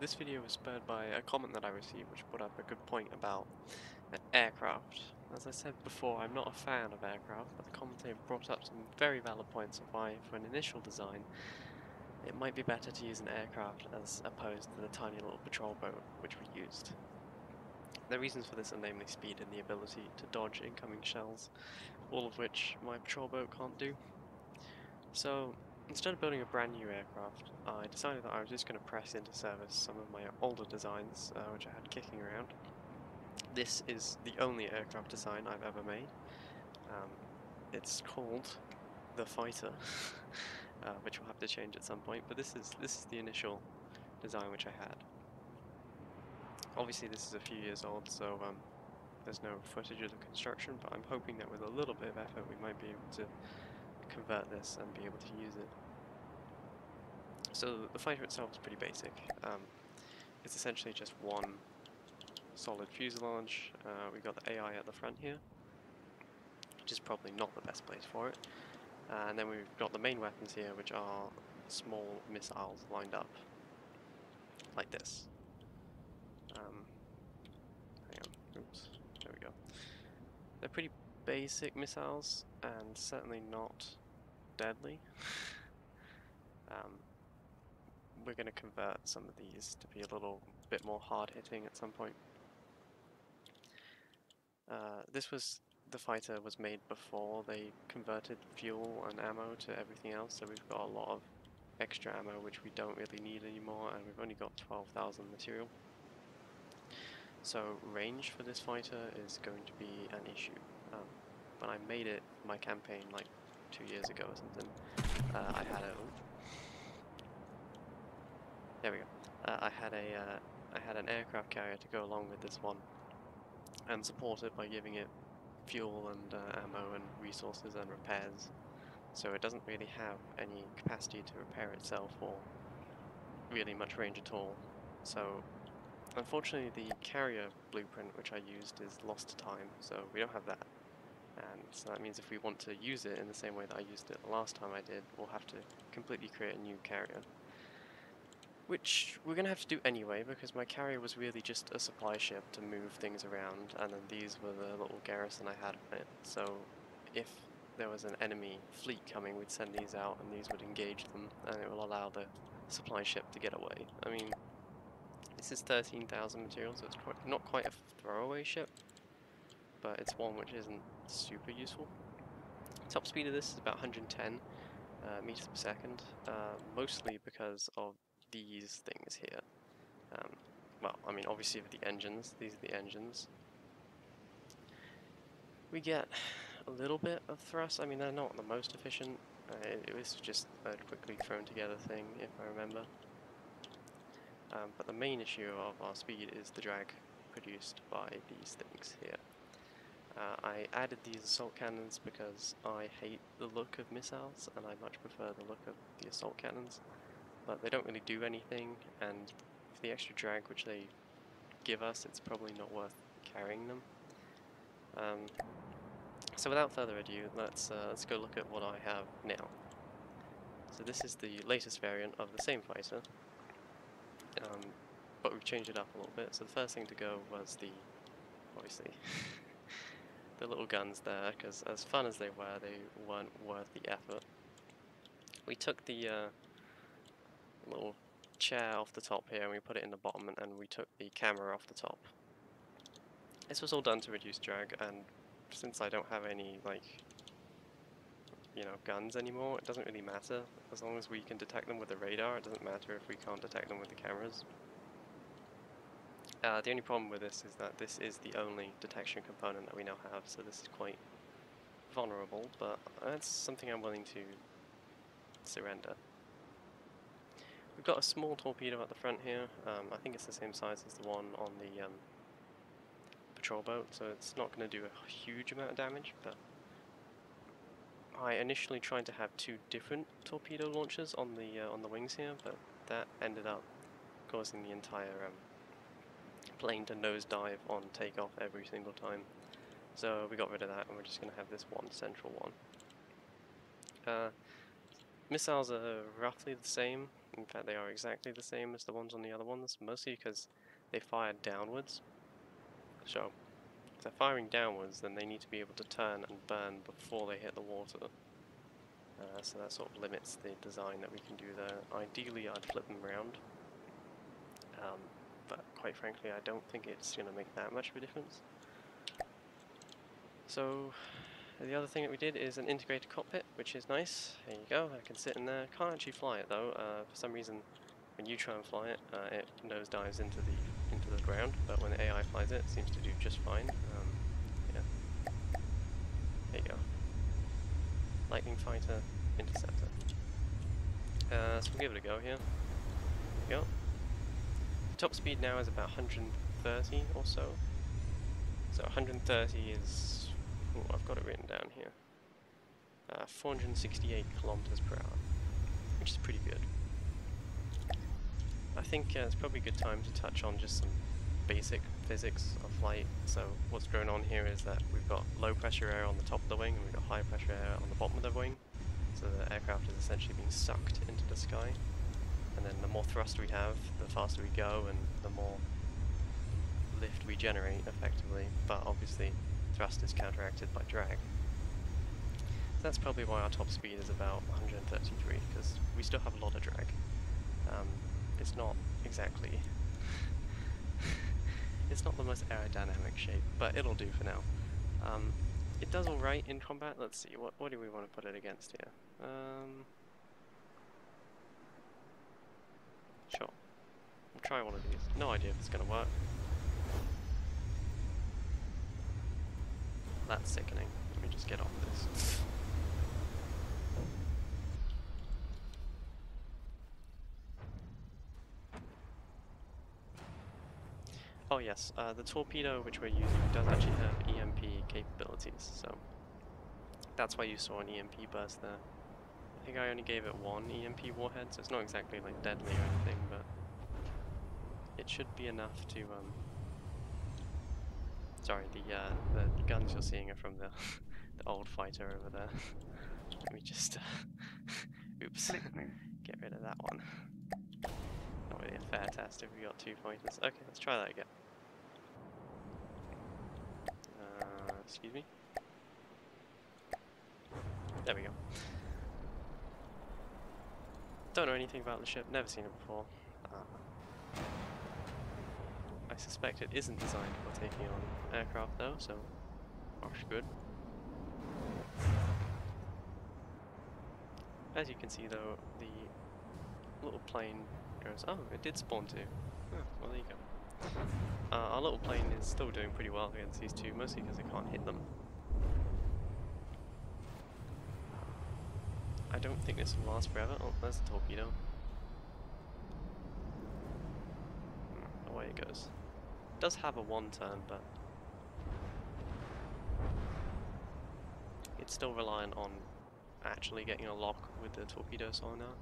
this video was spurred by a comment that I received which brought up a good point about an aircraft. As I said before, I'm not a fan of aircraft, but the commentator brought up some very valid points of why, for an initial design, it might be better to use an aircraft as opposed to the tiny little patrol boat which we used. The reasons for this are namely speed and the ability to dodge incoming shells, all of which my patrol boat can't do. So, instead of building a brand new aircraft, I decided that I was just going to press into service some of my older designs which I had kicking around. This is the only aircraft design I've ever made. It's called the Fighter, which will have to change at some point, but this is the initial design which I had. Obviously this is a few years old, so there's no footage of the construction, but I'm hoping that with a little bit of effort we might be able to convert this and be able to use it. So the fighter itself is pretty basic. It's essentially just one solid fuselage. We've got the AI at the front here, which is probably not the best place for it. And then we've got the main weapons here, which are small missiles lined up like this. Hang on, oops, there we go. They're pretty basic missiles and certainly not deadly. We're going to convert some of these to be a little bit more hard-hitting at some point. The fighter was made before they converted fuel and ammo to everything else, so we've got a lot of extra ammo which we don't really need anymore, and we've only got 12,000 material. So range for this fighter is going to be an issue. When I made it for my campaign like 2 years ago or something, I had a... There we go. I had an aircraft carrier to go along with this one and support it by giving it fuel and ammo and resources and repairs. So it doesn't really have any capacity to repair itself or really much range at all. So unfortunately the carrier blueprint which I used is lost to time, so we don't have that. And so that means if we want to use it in the same way that I used it the last time I did, we'll have to completely create a new carrier. Which we're going to have to do anyway, because my carrier was really just a supply ship to move things around, and then these were the little garrison I had on it. So if there was an enemy fleet coming, we'd send these out and these would engage them, and it will allow the supply ship to get away. I mean, this is 13,000 material, so it's not quite a throwaway ship, but it's one which isn't super useful. Top speed of this is about 110 meters per second, mostly because of these things here. Well, I mean, obviously with the engines, these are the engines. We get a little bit of thrust. I mean, they're not the most efficient. It was just a quickly thrown together thing, if I remember. But the main issue of our speed is the drag produced by these things here. I added these assault cannons because I hate the look of missiles, and I much prefer the look of the assault cannons. But they don't really do anything, and for the extra drag which they give us, it's probably not worth carrying them. So without further ado, let's go look at what I have now. So this is the latest variant of the same fighter, but we've changed it up a little bit. So the first thing to go was obviously, the little guns there, because as fun as they weren't worth the effort. We took the little chair off the top here and we put it in the bottom, and we took the camera off the top. This was all done to reduce drag, and since I don't have any, like, you know, guns anymore, it doesn't really matter. As long as we can detect them with the radar, it doesn't matter if we can't detect them with the cameras. The only problem with this is that this is the only detection component that we now have, so this is quite vulnerable, but that's something I'm willing to surrender. We've got a small torpedo at the front here. I think it's the same size as the one on the patrol boat, so it's not going to do a huge amount of damage, but I initially tried to have two different torpedo launchers on the wings here, but that ended up causing the entire plane to nosedive on takeoff every single time. So we got rid of that, and we're just going to have this one central one. Missiles are roughly the same. In fact, they are exactly the same as the ones on the other ones, mostly because they fire downwards. So, if they're firing downwards, then they need to be able to turn and burn before they hit the water. So that sort of limits the design that we can do there. Ideally, I'd flip them around. But quite frankly, I don't think it's going to make that much of a difference. So, the other thing that we did is an integrated cockpit, which is nice. There you go, I can sit in there. Can't actually fly it though. For some reason, when you try and fly it, it nosedives into the ground. But when the AI flies it, it seems to do just fine. Yeah. There you go. Lightning fighter, interceptor. So we'll give it a go here. There you go. The top speed now is about 130 or so. So 130 is, oh, I've got it written down here. 468 kilometers per hour, which is pretty good. I think it's probably a good time to touch on just some basic physics of flight. So what's going on here is that we've got low pressure air on the top of the wing and we've got high pressure air on the bottom of the wing. So the aircraft is essentially being sucked into the sky. And then the more thrust we have, the faster we go and the more lift we generate effectively. But obviously thrust is counteracted by drag. So that's probably why our top speed is about 133, because we still have a lot of drag. It's not exactly it's not the most aerodynamic shape, but it'll do for now. It does alright in combat. Let's see, what do we want to put it against here? Sure. We'll try one of these. No idea if it's going to work. That's sickening. Let me just get off this. Oh yes, the torpedo which we're using does actually have EMP capabilities, so that's why you saw an EMP burst there. I think I only gave it one EMP warhead, so it's not exactly like deadly or anything, but it should be enough to sorry, the guns you're seeing are from the the old fighter over there. Let me just oops, get rid of that one. Not really a fair test if we got two fighters. Okay, let's try that again. Excuse me. There we go. Don't know anything about the ship, never seen it before. I suspect it isn't designed for taking on aircraft though, so that's good. As you can see though, the little plane goes, oh, it did spawn too. Oh, well there you go. Our little plane is still doing pretty well against these two, mostly because I can't hit them. I don't think this will last forever. Oh, there's the torpedo. Away it goes. It does have a one turn, but it's still reliant on actually getting a lock with the torpedo sonar.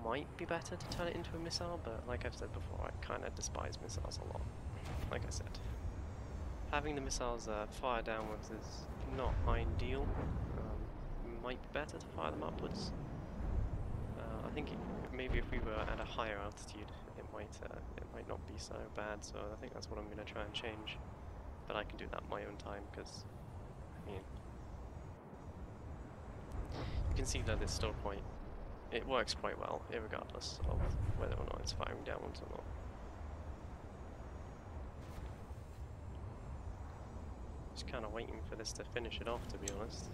Might be better to turn it into a missile, but like I've said before, I kind of despise missiles a lot. Like I said, having the missiles fire downwards is not ideal. Might be better to fire them upwards. I think maybe if we were at a higher altitude, it might not be so bad. So I think that's what I'm going to try and change. But I can do that in my own time because, I mean, you can see that it's still quite. It works quite well, irregardless of whether or not it's firing downwards or not. Just kind of waiting for this to finish it off, to be honest.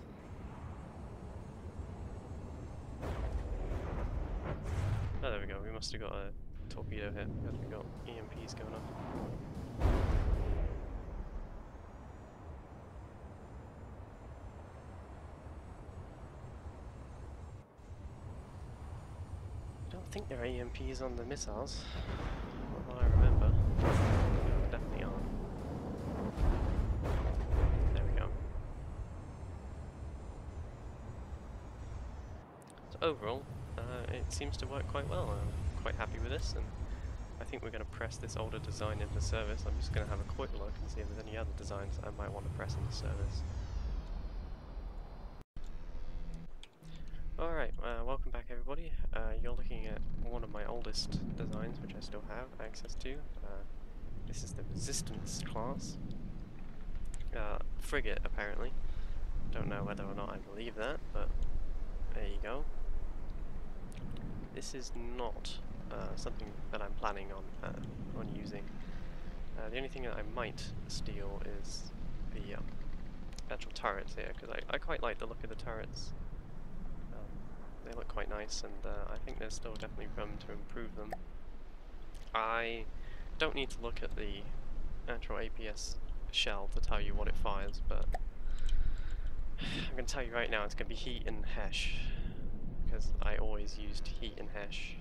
Oh, there we go. We must have got a torpedo hit because we got EMPs going off. I don't think there are EMPs on the missiles. Not that I remember. There definitely are. There we go. So overall, it seems to work quite well. I'm quite happy with this, and I think we're going to press this older design into service. I'm just going to have a quick look and see if there's any other designs I might want to press into service. you're looking at one of my oldest designs, which I still have access to. This is the Resistance class. Frigate, apparently. Don't know whether or not I believe that, but there you go. This is not something that I'm planning on using. The only thing that I might steal is the actual turrets here, because I quite like the look of the turrets. They look quite nice, and I think there's still definitely room to improve them. I don't need to look at the actual APS shell to tell you what it fires, but I'm going to tell you right now it's going to be heat and hash, because I always used heat and hash.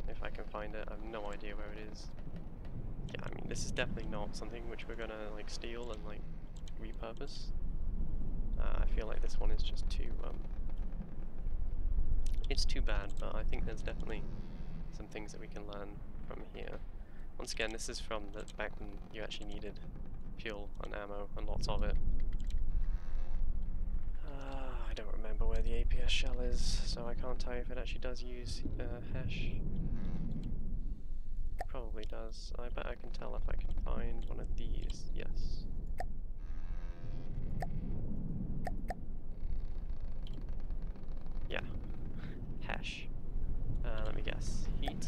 If I can find it, I have no idea where it is. Yeah, I mean, this is definitely not something which we're going to like steal and like repurpose. I feel like this one is just too it's too bad, but I think there's definitely some things that we can learn from here. Once again, this is from the back when you actually needed fuel and ammo and lots of it. I don't remember where the APS shell is, so I can't tell you if it actually does use hash. Probably does. I bet I can tell if I can find one of these. Yes. Yeah. Hash. Let me guess. Heat.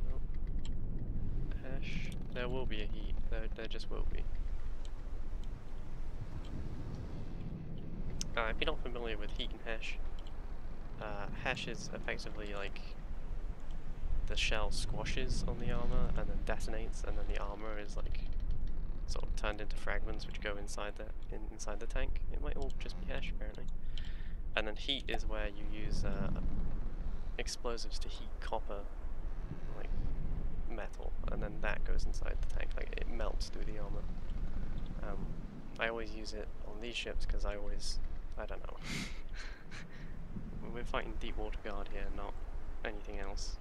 Nope. Hash. There will be a heat. There just will be. If you're not familiar with heat and hash, hash is effectively like the shell squashes on the armor and then detonates, and then the armor is like sort of turned into fragments which go inside the tank. It might all just be hash apparently. And then heat is where you use explosives to heat copper, like metal, and then that goes inside the tank. Like it melts through the armor. I always use it on these ships because I don't know. We're fighting deep water guard here, not anything else.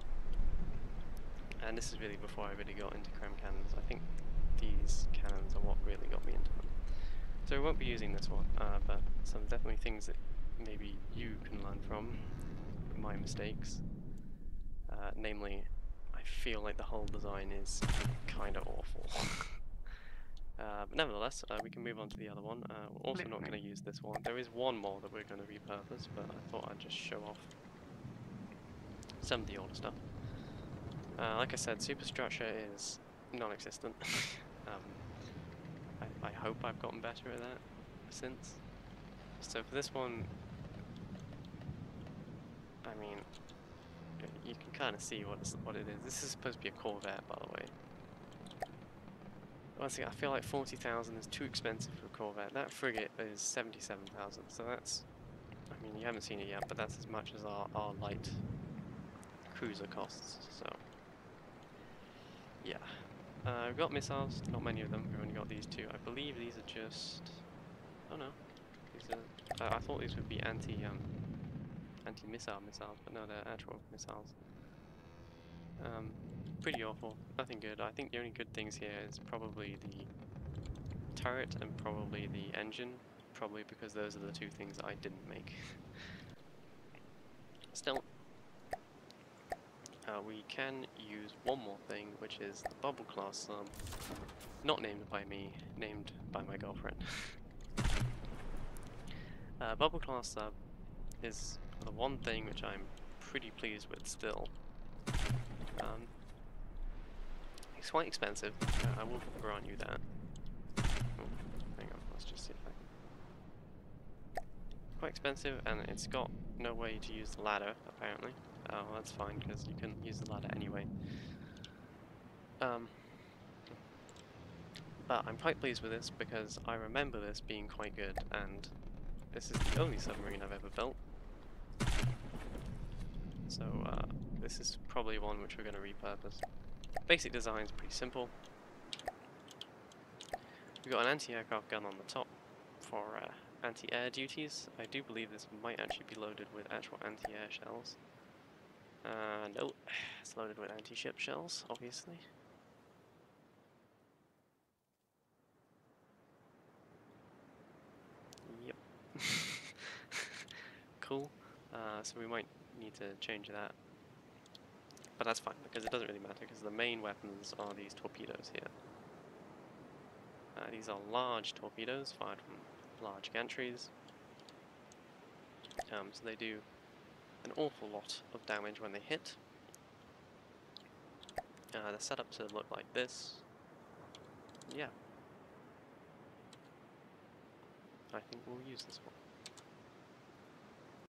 And this is really before I really got into cram cannons. I think these cannons are what really got me into them. So we won't be using this one, but some definitely things that maybe you can learn from my mistakes. Namely, I feel like the whole design is kind of awful. But nevertheless, we can move on to the other one. We're also not going to use this one. There is one more that we're going to repurpose, but I thought I'd just show off some of the older stuff. Like I said, superstructure is non-existent. I hope I've gotten better at that since. So for this one, I mean, you can kind of see what it is. This is supposed to be a Corvette, by the way. Once again, I feel like 40,000 is too expensive for a Corvette. That frigate is 77,000, so that's, I mean, you haven't seen it yet, but that's as much as our light cruiser costs, so. Yeah. We've got missiles, not many of them, we've only got these two. I believe these are just, oh no, these are, I thought these would be anti-missile missiles, but no, they're actual missiles. Pretty awful, nothing good. I think the only good things here is probably the turret and probably the engine, probably because those are the two things that I didn't make. Still, we can use one more thing, which is the bubble class sub, not named by me, named by my girlfriend. Bubble class sub is the one thing which I'm pretty pleased with still. It's quite expensive, I will grant you that. Oh, hang on, let's just see if I can. Quite expensive, and it's got no way to use the ladder, apparently. Oh, well, that's fine, because you couldn't use the ladder anyway. But I'm quite pleased with this, because I remember this being quite good, and this is the only submarine I've ever built. So, this is probably one which we're going to repurpose. Basic design is pretty simple. We've got an anti-aircraft gun on the top for anti-air duties. I do believe this might actually be loaded with actual anti-air shells. No, it's loaded with anti-ship shells, obviously. Yep. cool, so we might need to change that. But that's fine, because it doesn't really matter, because the main weapons are these torpedoes here. These are large torpedoes fired from large gantries. So they do an awful lot of damage when they hit. They're set up to look like this. Yeah. I think we'll use this one.